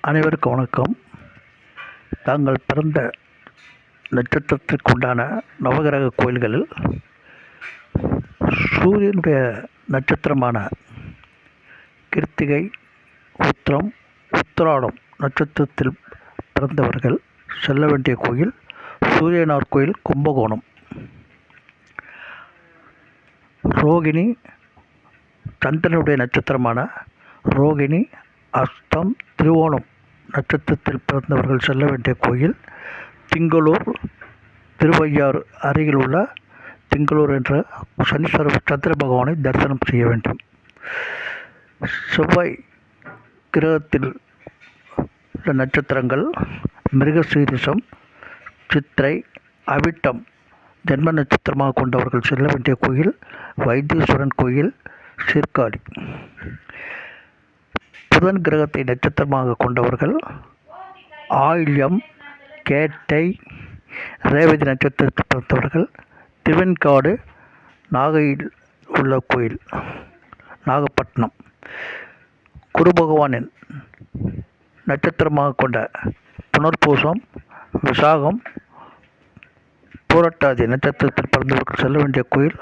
அனைவருக்கும் வணக்கம். தாங்கள் பிறந்த நட்சத்திரத்திற்குண்டான நவகிரக கோயில்களில் சூரியனுடைய நட்சத்திரமான கிருத்திகை, உத்திரம், உத்திராடம் நட்சத்திரத்தில் பிறந்தவர்கள் செல்ல வேண்டிய கோயில் சூரியனார் கோயில், கும்பகோணம். ரோகிணி, சந்திரனுடைய நட்சத்திரமான ரோகிணி, அஸ்தம், திருவோணம் நட்சத்திரத்தில் பிறந்தவர்கள் செல்ல வேண்டிய கோயில் திங்களூர். திருவையாறு அருகில் உள்ள திங்களூர் என்ற சனீஸ்வர சந்திர பகவானை தரிசனம் செய்ய வேண்டும். செவ்வாய் கிரகத்தில் உள்ள நட்சத்திரங்கள் மிருகசீரிஷம், சித்திரை, அவிட்டம் ஜென்ம நட்சத்திரமாக கொண்டவர்கள் செல்ல வேண்டிய கோயில் வைத்தீஸ்வரன் கோயில், சீர்காழி. புதன் கிரகத்தை நட்சத்திரமாக கொண்டவர்கள் ஆயில்யம், கேட்டை, ரேவதி நட்சத்திரத்தில் பிறந்தவர்கள் திருவெண்காடு, நாகையில் உள்ள கோயில் நாகப்பட்டினம். குரு பகவானின் நட்சத்திரமாக கொண்ட புனர்பூசம், விசாகம், பூரட்டாதி நட்சத்திரத்தில் பிறந்தவர்கள் செல்ல வேண்டிய கோயில்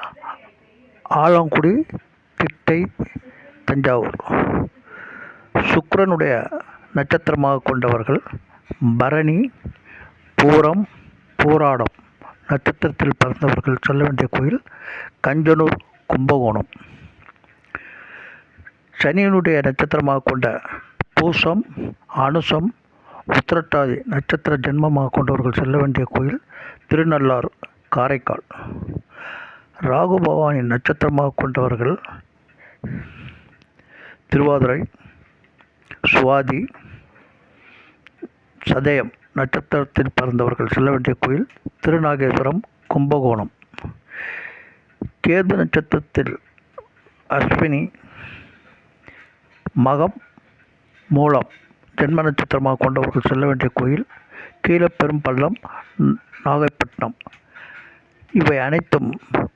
ஆலங்குடி, திட்டை, தஞ்சாவூர். சுக்கிரனுடைய நட்சத்திரமாக கொண்டவர்கள் பரணி, பூரம், பூராடம் நட்சத்திரத்தில் பிறந்தவர்கள் செல்ல வேண்டிய கோயில் கஞ்சனூர், கும்பகோணம். சனியனுடைய நட்சத்திரமாக கொண்ட பூசம், அனுசம், உத்திரட்டாதி நட்சத்திர ஜென்மமாக கொண்டவர்கள் செல்ல வேண்டிய கோயில் திருநள்ளாறு, காரைக்கால். ராகு பகவானின் நட்சத்திரமாக கொண்டவர்கள் திருவாதிரை, சுவாதி, சதயம் நட்சத்திரத்தில் பிறந்தவர்கள் செல்ல வேண்டிய கோயில் திருநாகேஸ்வரம், கும்பகோணம். கேது நட்சத்திரத்தில் அஸ்வினி, மகம், மூலம் ஜென்ம நட்சத்திரமாக கொண்டவர்கள் செல்ல வேண்டிய கோயில் கீழப்பெரும்பள்ளம், நாகைப்பட்டினம். இவை அனைத்தும்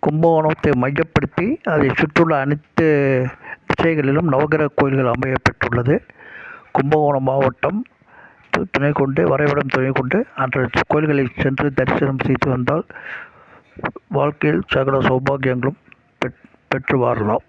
கும்பகோணத்தை மையப்படுத்தி அதை சுற்றியுள்ள அனைத்து திசைகளிலும் நவகிரக கோயில்கள் அமைய பெற்றுள்ளது. கும்பகோணம் மாவட்டம் துணை கொண்டு வரைபடம் துணை கொண்டு அந்த கோயில்களை சென்று தரிசனம் செய்து வந்தால் வாழ்க்கையில் சகல சௌபாகியங்களும் பெற்று வாழலாம்.